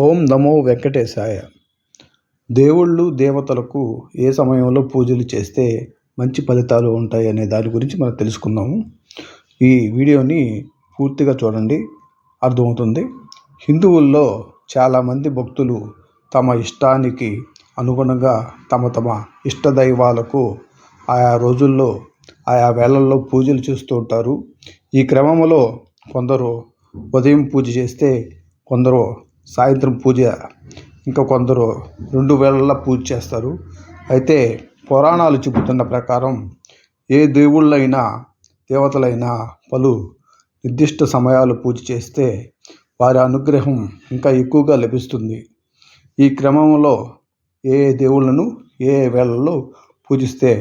ఓం నమో వెంకటేశాయ. దేవుళ్ళు దేవతలకు ఏ సమయంలో పూజలు చేస్తే మంచి ఫలితాలు ఉంటాయి అనే దాని గురించి మనం తెలుసుకుందాము. ఈ వీడియోని పూర్తిగా చూడండి, అర్థమవుతుంది. హిందువుల్లో చాలామంది భక్తులు తమ ఇష్టానికి అనుగుణంగా తమ తమ ఇష్టదైవాలకు ఆయా రోజుల్లో ఆయా వేళల్లో పూజలు చేస్తూ ఉంటారు. ఈ క్రమంలో కొందరు ఉదయం పూజ చేస్తే, కొందరు సాయంత్రం పూజ, ఇంకా కొందరు 2 వేళల్లో పూజ చేస్తారు. అయితే పురాణాలు చెబుతున్న ప్రకారం ఏ దేవుళ్ళైనా దేవతలైనా పలు నిర్దిష్ట సమయాలు పూజ చేస్తే వారి అనుగ్రహం ఇంకా ఎక్కువగా లభిస్తుంది. ఈ క్రమంలో ఏ దేవుళ్ళను ఏ వేళల్లో పూజిస్తే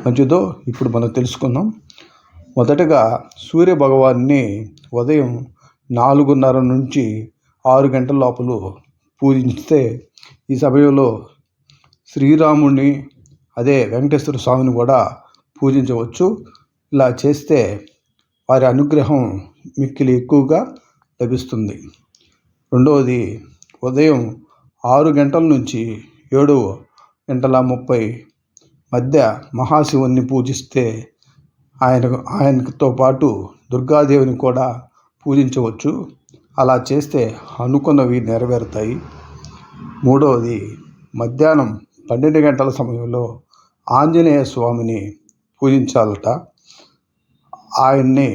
మంచిదో ఇప్పుడు మనం తెలుసుకుందాం. మొదటగా సూర్య భగవాన్ని ఉదయం 4:30 నుంచి 6 గంటల లోపల పూజిస్తే, ఈ సమయంలో శ్రీరాముడిని, అదే వెంకటేశ్వర స్వామిని కూడా పూజించవచ్చు. ఇలా చేస్తే వారి అనుగ్రహం మిక్కిలి ఎక్కువగా లభిస్తుంది. రెండవది, ఉదయం 6 గంటల నుంచి 7:30 మధ్య మహాశివుని పూజిస్తే ఆయనతో పాటు దుర్గాదేవిని కూడా పూజించవచ్చు. అలా చేస్తే అనుకున్నవి నెరవేరుతాయి. మూడవది, మధ్యాహ్నం 12 గంటల సమయంలో ఆంజనేయ స్వామిని పూజించాలట. ఆయన్ని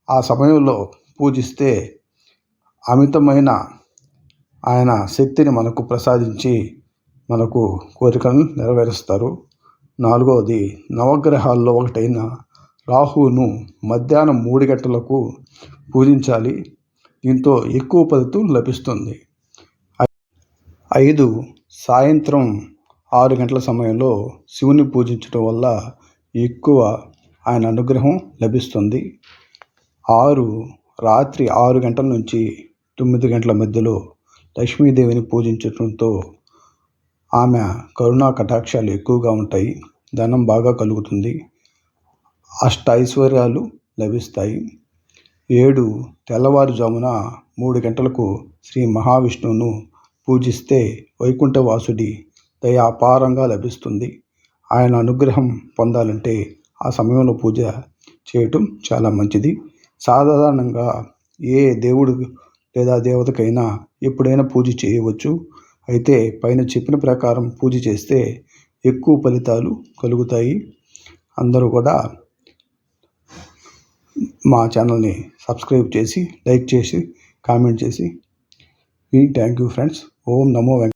ఆ సమయంలో పూజిస్తే అమితమైన ఆయన శక్తిని మనకు ప్రసాదించి మనకు కోరికలను నెరవేరుస్తారు. నాలుగవది, నవగ్రహాల్లో ఒకటైన రాహువును మధ్యాహ్నం 3 గంటలకు పూజించాలి. దీంతో ఎక్కువ ఫలితం లభిస్తుంది. 5, సాయంత్రం 6 గంటల సమయంలో శివుని పూజించడం వల్ల ఎక్కువ ఆయన అనుగ్రహం లభిస్తుంది. 6, రాత్రి 6 గంటల నుంచి 9 గంటల మధ్యలో లక్ష్మీదేవిని పూజించడంతో ఆమె కరుణా కటాక్షాలు ఎక్కువగా ఉంటాయి. ధనం బాగా కలుగుతుంది. ఐశ్వర్యాలు లభిస్తాయి. 7, తెల్లవారుజామున 3 గంటలకు శ్రీ మహావిష్ణువును పూజిస్తే వైకుంఠవాసుడి దయ అపారంగా లభిస్తుంది. ఆయన అనుగ్రహం పొందాలంటే ఆ సమయంలో పూజ చేయటం చాలా మంచిది. సాధారణంగా ఏ దేవుడు లేదా దేవతకైనా ఎప్పుడైనా పూజ చేయవచ్చు. అయితే పైన చెప్పిన ప్రకారం పూజ చేస్తే ఎక్కువ ఫలితాలు కలుగుతాయి. అందరూ కూడా మా ఛానల్ని సబ్స్క్రైబ్ చేసి, లైక్ చేసి, కామెంట్ చేసి, thank you friends. Om Namo